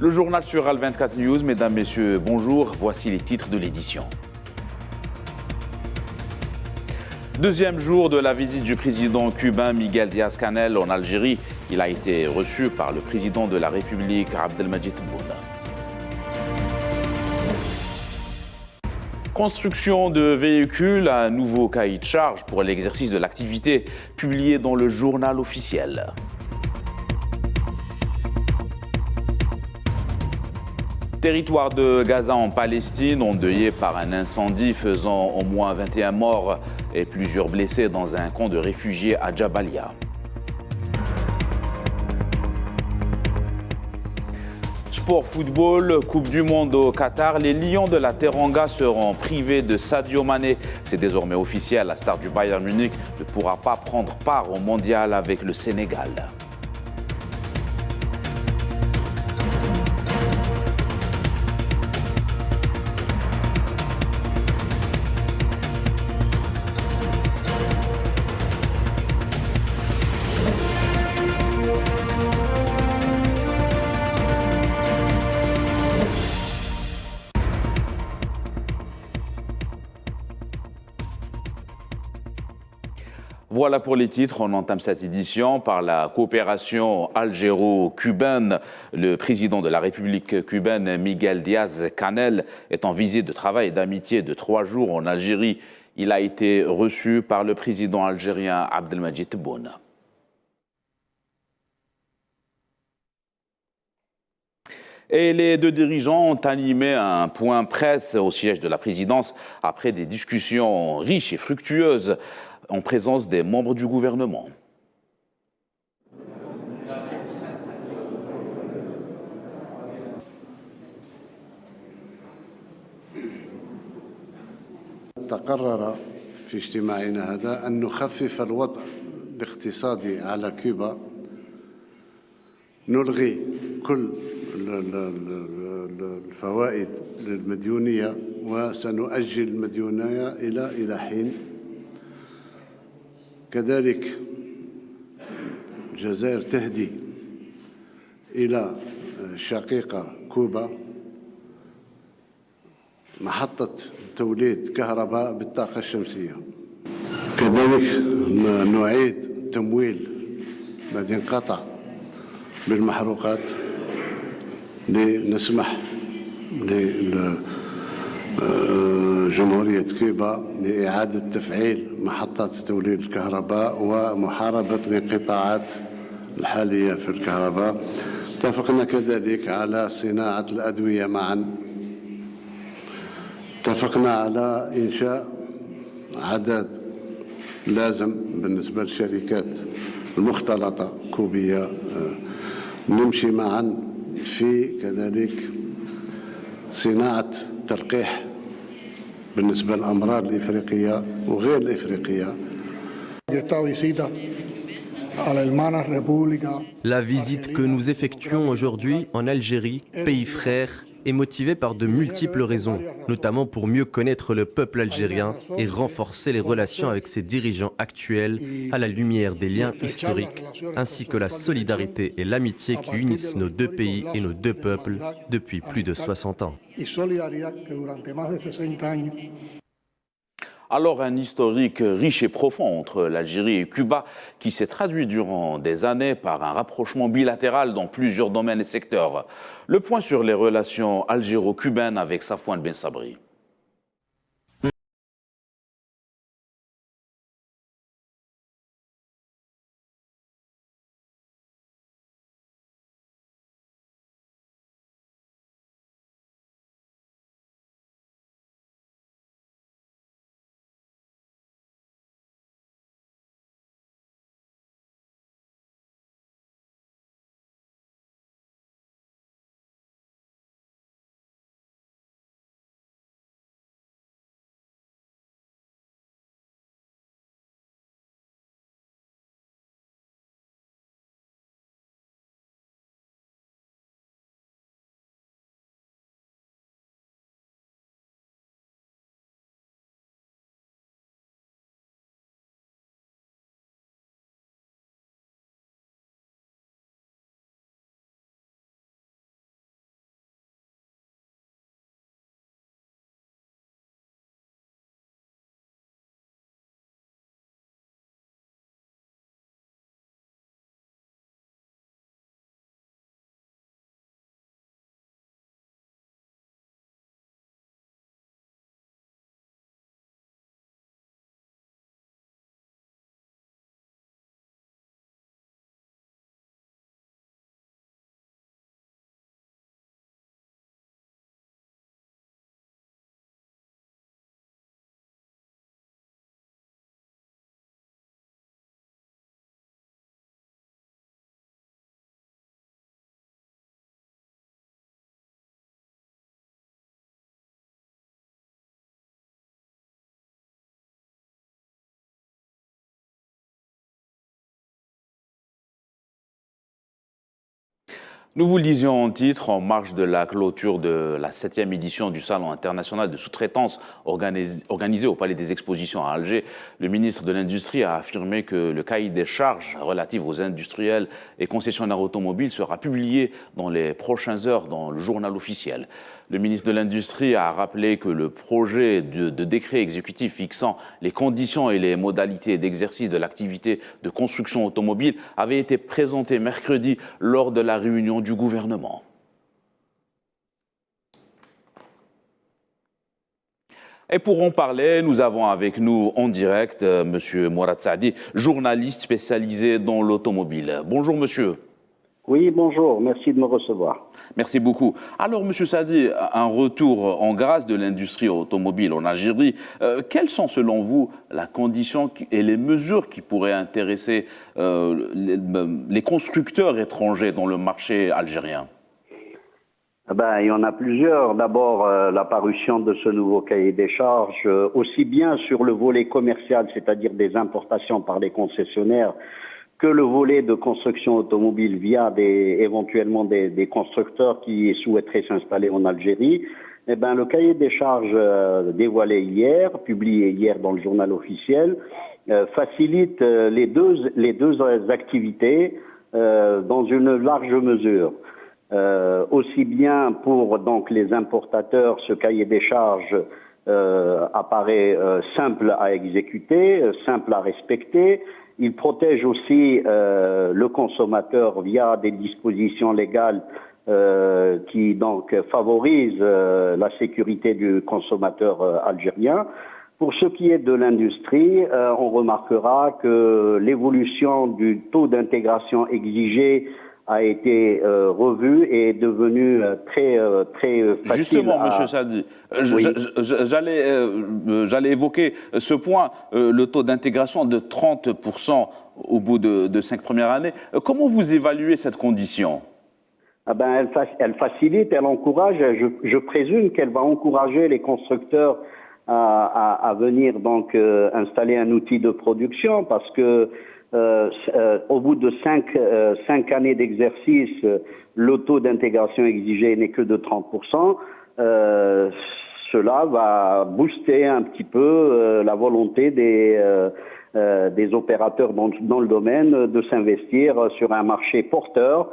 Le journal sur Al24 News, mesdames, messieurs, bonjour. Voici les titres de l'édition. Deuxième jour de la visite du président cubain Miguel Díaz-Canel en Algérie. Il a été reçu par le président de la République, Abdelmadjid Tebboune. Construction de véhicules, un nouveau cahier de charge pour l'exercice de l'activité publié dans le journal officiel. Territoire de Gaza en Palestine, endeuillé par un incendie faisant au moins 21 morts et plusieurs blessés dans un camp de réfugiés à Jabalia. Sport football, Coupe du Monde au Qatar, les Lions de la Teranga seront privés de Sadio Mané. C'est désormais officiel, la star du Bayern Munich ne pourra pas prendre part au mondial avec le Sénégal. Voilà pour les titres. On entame cette édition par la coopération algéro-cubaine. Le président de la République cubaine, Miguel Díaz-Canel, est en visite de travail et d'amitié de 3 jours en Algérie. Il a été reçu par le président algérien Abdelmadjid Tebboune. Et les deux dirigeants ont animé un point presse au siège de la présidence après des discussions riches et fructueuses en présence des membres du gouvernement. تقرر في اجتماعنا هذا أن نخفف الوضع الاقتصادي على كوبا، نلغي كل الفوائد المديونية وسنؤجل المديونية إلى حين. كذلك الجزائر تهدي إلى شقيقة كوبا محطة توليد كهرباء بالطاقة الشمسية. كذلك نعيد تمويل ما انقطع بالمحروقات لنسمح جمهورية كوبا لإعادة تفعيل محطات توليد الكهرباء ومحاربة الانقطاعات الحالية في الكهرباء. اتفقنا كذلك على صناعة الأدوية معا. اتفقنا على إنشاء عدد لازم بالنسبة للشركات المختلطة كوبية. نمشي معا في كذلك صناعة تلقيح بالنسبة للأمراض الإفريقية وغير الإفريقية. La visite que nous effectuons aujourd'hui en Algérie, pays frère, est motivée par de multiples raisons, notamment pour mieux connaître le peuple algérien et renforcer les relations avec ses dirigeants actuels à la lumière des liens historiques, ainsi que la solidarité et l'amitié qui unissent nos deux pays et nos deux peuples depuis plus de 60 ans. Alors un historique riche et profond entre l'Algérie et Cuba qui s'est traduit durant des années par un rapprochement bilatéral dans plusieurs domaines et secteurs. Le point sur les relations algéro-cubaines avec Safwan Ben Sabri. Nous vous le disions en titre, en marge de la clôture de la 7e édition du Salon international de sous-traitance organisé au Palais des Expositions à Alger, le ministre de l'Industrie a affirmé que le cahier des charges relatif aux industriels et concessionnaires automobiles sera publié dans les prochaines heures dans le journal officiel. Le ministre de l'Industrie a rappelé que le projet de décret exécutif fixant les conditions et les modalités d'exercice de l'activité de construction automobile avait été présenté mercredi lors de la réunion du gouvernement. Et pour en parler, nous avons avec nous en direct M. Mourad Saadi, journaliste spécialisé dans l'automobile. Bonjour monsieur. Oui, bonjour, merci de me recevoir. Merci beaucoup. Alors, M. Saadi, un retour en grâce de l'industrie automobile en Algérie, quelles sont selon vous la condition et les mesures qui pourraient intéresser les constructeurs étrangers dans le marché algérien? Il y en a plusieurs. D'abord, la parution de ce nouveau cahier des charges, aussi bien sur le volet commercial, c'est-à-dire des importations par les concessionnaires, que le volet de construction automobile via éventuellement des constructeurs qui souhaiteraient s'installer en Algérie. Le cahier des charges dévoilé hier, publié hier dans le journal officiel, facilite les deux activités dans une large mesure. Aussi bien pour donc les importateurs, ce cahier des charges apparaît simple à exécuter, simple à respecter. Il protège aussi le consommateur via des dispositions légales qui donc favorisent la sécurité du consommateur algérien. Pour ce qui est de l'industrie, on remarquera que l'évolution du taux d'intégration exigé a été revu et est devenu très facile. Justement, M. Saadi, oui. J'allais évoquer ce point, le taux d'intégration de 30% au bout de 5 premières années. Comment vous évaluez cette condition? Elle facilite, elle encourage. Je présume qu'elle va encourager les constructeurs à venir donc installer un outil de production parce que au bout de 5 années d'exercice, le taux d'intégration exigé n'est que de 30%. Cela va booster un petit peu la volonté des opérateurs dans le domaine de s'investir sur un marché porteur.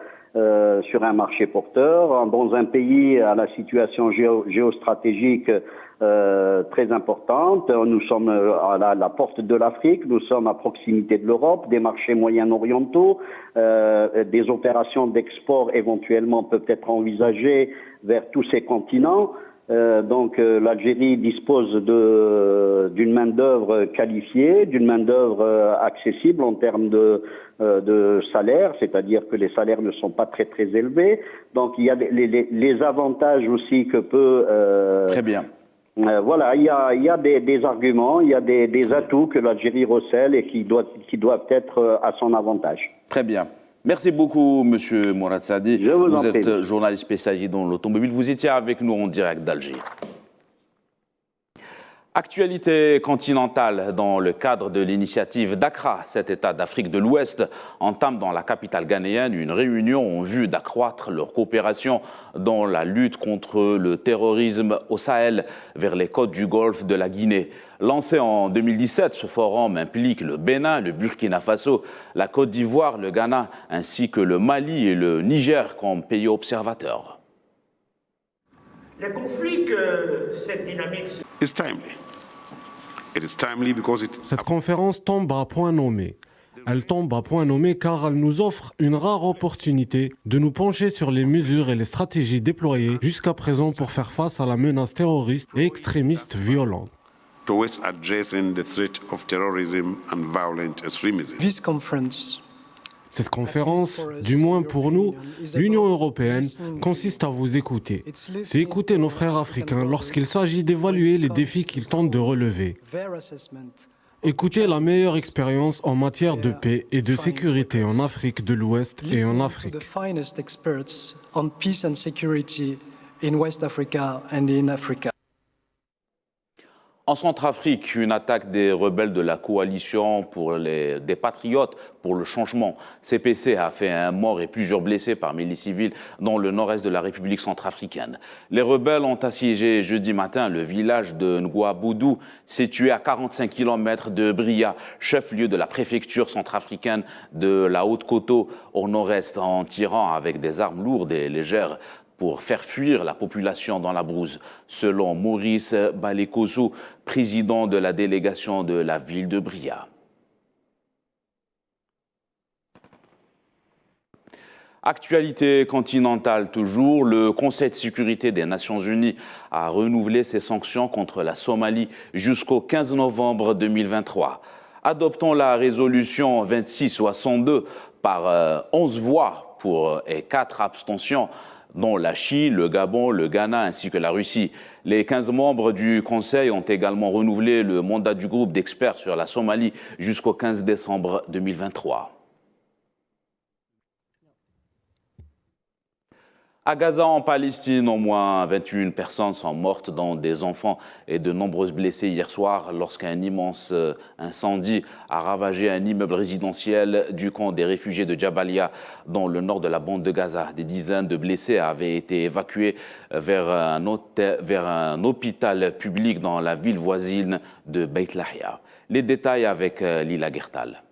Dans un pays à la situation géostratégique très importante. Nous sommes à la porte de l'Afrique, nous sommes à proximité de l'Europe, des marchés moyen-orientaux, des opérations d'export éventuellement peuvent être envisagées vers tous ces continents. L'Algérie dispose d'une main-d'œuvre qualifiée, d'une main-d'œuvre accessible en termes de salaire, c'est-à-dire que les salaires ne sont pas très élevés. Donc il y a les avantages aussi que peut. Très bien. Voilà, il y a des arguments, il y a des atouts que l'Algérie recèle et qui doivent être à son avantage. Très bien. Merci beaucoup, M. Mourad Saadi. Vous êtes journaliste spécialisé dans l'automobile. Vous étiez avec nous en direct d'Alger. Actualité continentale dans le cadre de l'initiative d'Accra, cet État d'Afrique de l'Ouest entame dans la capitale ghanéenne une réunion en vue d'accroître leur coopération dans la lutte contre le terrorisme au Sahel vers les côtes du golfe de la Guinée. Lancé en 2017, ce forum implique le Bénin, le Burkina Faso, la Côte d'Ivoire, le Ghana ainsi que le Mali et le Niger comme pays observateurs. Les conflits que cette dynamique... Cette conférence tombe à point nommé. Elle tombe à point nommé car elle nous offre une rare opportunité de nous pencher sur les mesures et les stratégies déployées jusqu'à présent pour faire face à la menace terroriste et extrémiste violente. Cette conférence, du moins pour nous, l'Union européenne, consiste à vous écouter. C'est écouter nos frères africains lorsqu'il s'agit d'évaluer les défis qu'ils tentent de relever. Écouter la meilleure expérience en matière de paix et de sécurité en Afrique de l'Ouest et en Afrique. En Centrafrique, une attaque des rebelles de la coalition des patriotes pour le changement. CPC a fait un mort et plusieurs blessés parmi les civils dans le nord-est de la République centrafricaine. Les rebelles ont assiégé jeudi matin le village de Ngouaboudou, situé à 45 km de Bria, chef-lieu de la préfecture centrafricaine de la Haute-Koto au nord-est, en tirant avec des armes lourdes et légères pour faire fuir la population dans la brousse, selon Maurice Balekoso, président de la délégation de la ville de Bria. Actualité continentale toujours, le Conseil de sécurité des Nations Unies a renouvelé ses sanctions contre la Somalie jusqu'au 15 novembre 2023. Adoptons la résolution 2662 par 11 voix et 4 abstentions, dont la Chine, le Gabon, le Ghana ainsi que la Russie. Les 15 membres du Conseil ont également renouvelé le mandat du groupe d'experts sur la Somalie jusqu'au 15 décembre 2023. À Gaza, en Palestine, au moins 21 personnes sont mortes, dont des enfants, et de nombreuses blessées hier soir lorsqu'un immense incendie a ravagé un immeuble résidentiel du camp des réfugiés de Jabalia, dans le nord de la bande de Gaza. Des dizaines de blessés avaient été évacués vers un hôpital public dans la ville voisine de Beit Lahia. Les détails avec Lila Gertal.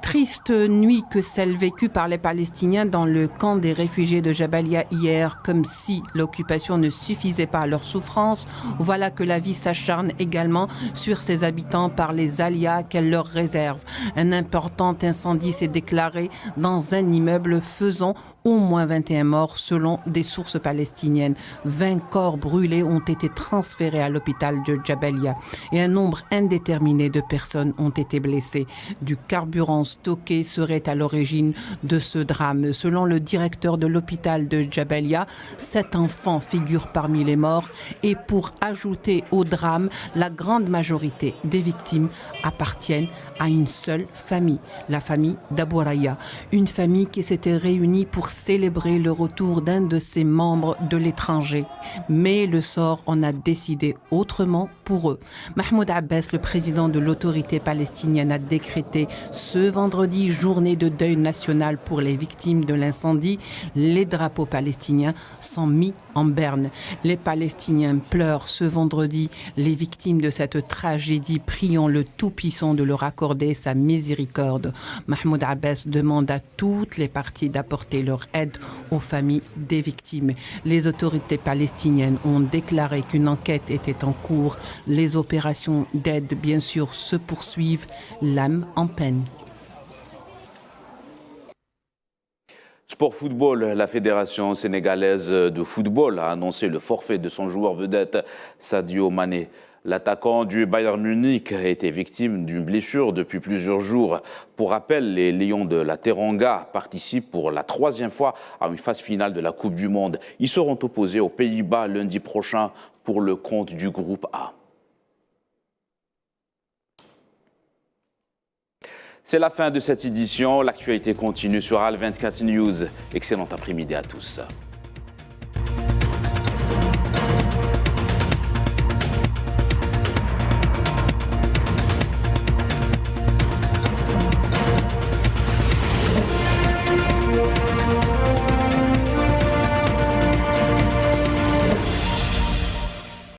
Triste nuit que celle vécue par les Palestiniens dans le camp des réfugiés de Jabalia hier, comme si l'occupation ne suffisait pas à leur souffrance. Voilà que la vie s'acharne également sur ses habitants par les aléas qu'elle leur réserve. Un important incendie s'est déclaré dans un immeuble, faisant au moins 21 morts selon des sources palestiniennes. 20 corps brûlés ont été transférés à l'hôpital de Jabalia et un nombre indéterminé de personnes ont été blessées. Du carburant stocké serait à l'origine de ce drame. Selon le directeur de l'hôpital de Jabalia, 7 enfants figurent parmi les morts et pour ajouter au drame, la grande majorité des victimes appartiennent à une seule famille, la famille d'Abou Raya, une famille qui s'était réunie pour célébrer le retour d'un de ses membres de l'étranger. Mais le sort en a décidé autrement pour eux. Mahmoud Abbas, le président de l'autorité palestinienne, a décrété ce vendredi journée de deuil national pour les victimes de l'incendie. Les drapeaux palestiniens sont mis en berne. Les Palestiniens pleurent ce vendredi les victimes de cette tragédie. Prions le Tout-Puissant de leur accorder sa miséricorde. Mahmoud Abbas demande à toutes les parties d'apporter leur aide aux familles des victimes. Les autorités palestiniennes ont déclaré qu'une enquête était en cours. Les opérations d'aide, bien sûr, se poursuivent, l'âme en peine. Sport football, la Fédération sénégalaise de football a annoncé le forfait de son joueur vedette Sadio Mané. L'attaquant du Bayern Munich a été victime d'une blessure depuis plusieurs jours. Pour rappel, les Lions de la Teranga participent pour la 3e fois à une phase finale de la Coupe du Monde. Ils seront opposés aux Pays-Bas lundi prochain pour le compte du groupe A. C'est la fin de cette édition. L'actualité continue sur Al 24 News. Excellent après-midi à tous.